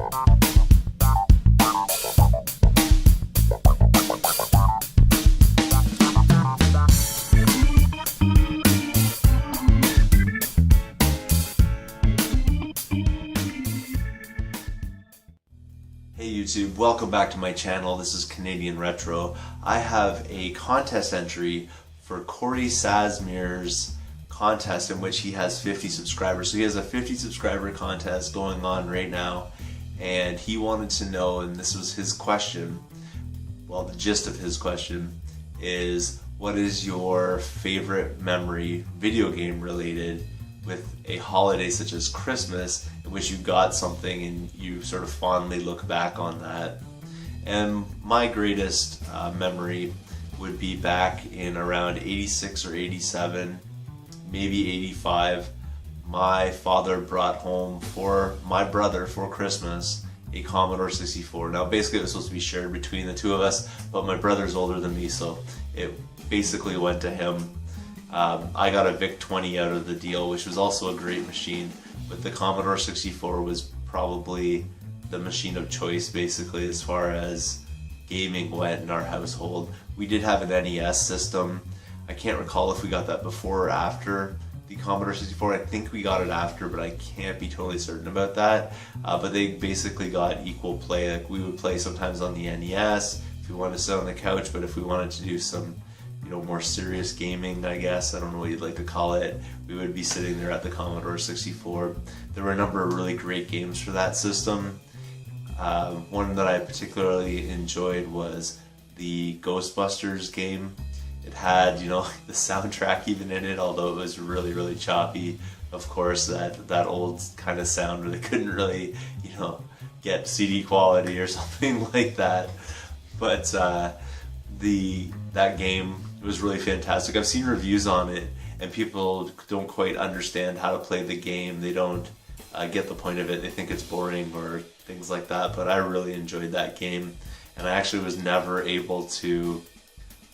Hey YouTube, welcome back to my channel. This is Canadian Retro. I have a contest entry for Cory Szamier's contest in which he has 50 subscribers. So he has a 50 subscriber contest going on right now, and he wanted to know, and this was his question, well, the gist of his question is, what is your favorite memory, video game related, with a holiday such as Christmas in which you got something and you sort of fondly look back on that? And my greatest memory would be back in around 86 or 87, maybe 85. My father brought home for my brother for Christmas a Commodore 64. Now basically it was supposed to be shared between the two of us, but my brother's older than me, so it basically went to him. I got a VIC-20 out of the deal, which was also a great machine, but the Commodore 64 was probably the machine of choice basically as far as gaming went in our household. We did have an NES system. I can't recall if we got that before or after the Commodore 64. I think we got it after, but I can't be totally certain about that. But they basically got equal play. Like, we would play sometimes on the NES if we wanted to sit on the couch, but if we wanted to do some more serious gaming, I guess, I don't know what you'd like to call it, we would be sitting there at the Commodore 64. There were a number of really great games for that system. One that I particularly enjoyed was the Ghostbusters game. It had, the soundtrack even in it, although it was really, really choppy. Of course, that old kind of sound where they couldn't really, get CD quality or something like that. But that game, it was really fantastic. I've seen reviews on it, and people don't quite understand how to play the game. They don't get the point of it. They think it's boring or things like that, but I really enjoyed that game, and I actually was never able to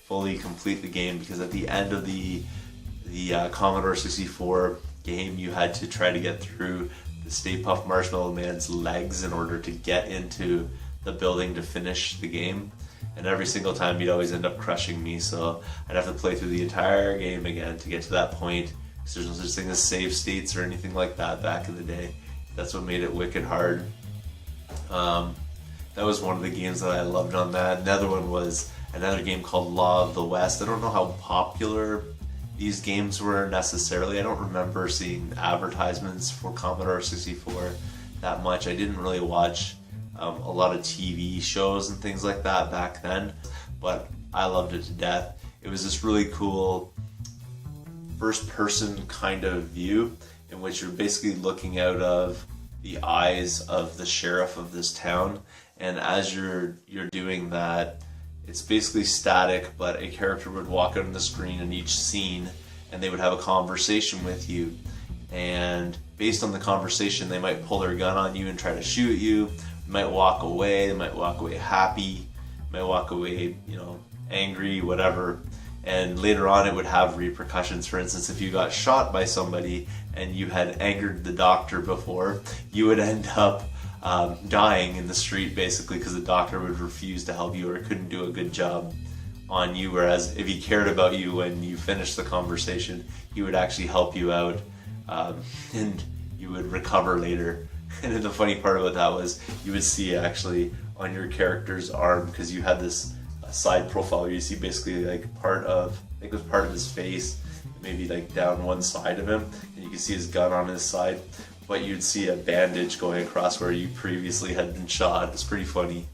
fully complete the game because at the end of the Commodore 64 game, you had to try to get through the Stay Puft Marshmallow Man's legs in order to get into the building to finish the game. And every single time you'd always end up crushing me, so I'd have to play through the entire game again to get to that point, because there's no such thing as save states or anything like that back in the day. That's what made it wicked hard. That was one of the games that I loved on that. Another one was another game called Law of the West. I don't know how popular these games were necessarily. I don't remember seeing advertisements for Commodore 64 that much. I didn't really watch a lot of TV shows and things like that back then, but I loved it to death. It was this really cool first-person kind of view in which you're basically looking out of the eyes of the sheriff of this town, and as you're doing that, it's basically static, but a character would walk out on the screen in each scene, and they would have a conversation with you, and based on the conversation, they might pull their gun on you and try to shoot you. They might walk away, they might walk away happy, might walk away, angry, whatever. And later on it would have repercussions. For instance, if you got shot by somebody and you had angered the doctor before, you would end up dying in the street basically because the doctor would refuse to help you or couldn't do a good job on you. Whereas if he cared about you when you finished the conversation, he would actually help you out and you would recover later. And then the funny part about that was you would see actually on your character's arm, because you had this side profile where you see basically like part of, I think it was part of his face, maybe like down one side of him, and you could see his gun on his side, but you'd see a bandage going across where you previously had been shot. It's pretty funny.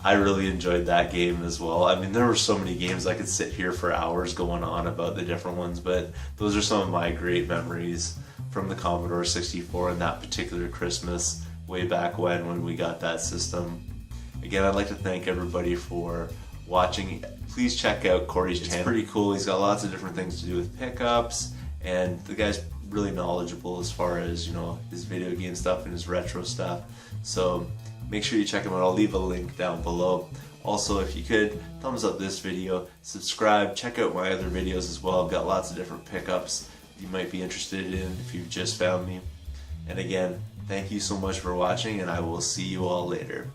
I really enjoyed that game as well. I mean, there were so many games. I could sit here for hours going on about the different ones, but those are some of my great memories from the Commodore 64 and that particular Christmas way back when we got that system. Again, I'd like to thank everybody for watching. Please check out Cory's channel. It's pretty cool. He's got lots of different things to do with pickups, and the guy's really knowledgeable as far as, his video game stuff and his retro stuff. So make sure you check him out. I'll leave a link down below. Also, if you could, thumbs up this video, subscribe, check out my other videos as well. I've got lots of different pickups you might be interested in if you've just found me. And again, thank you so much for watching, and I will see you all later.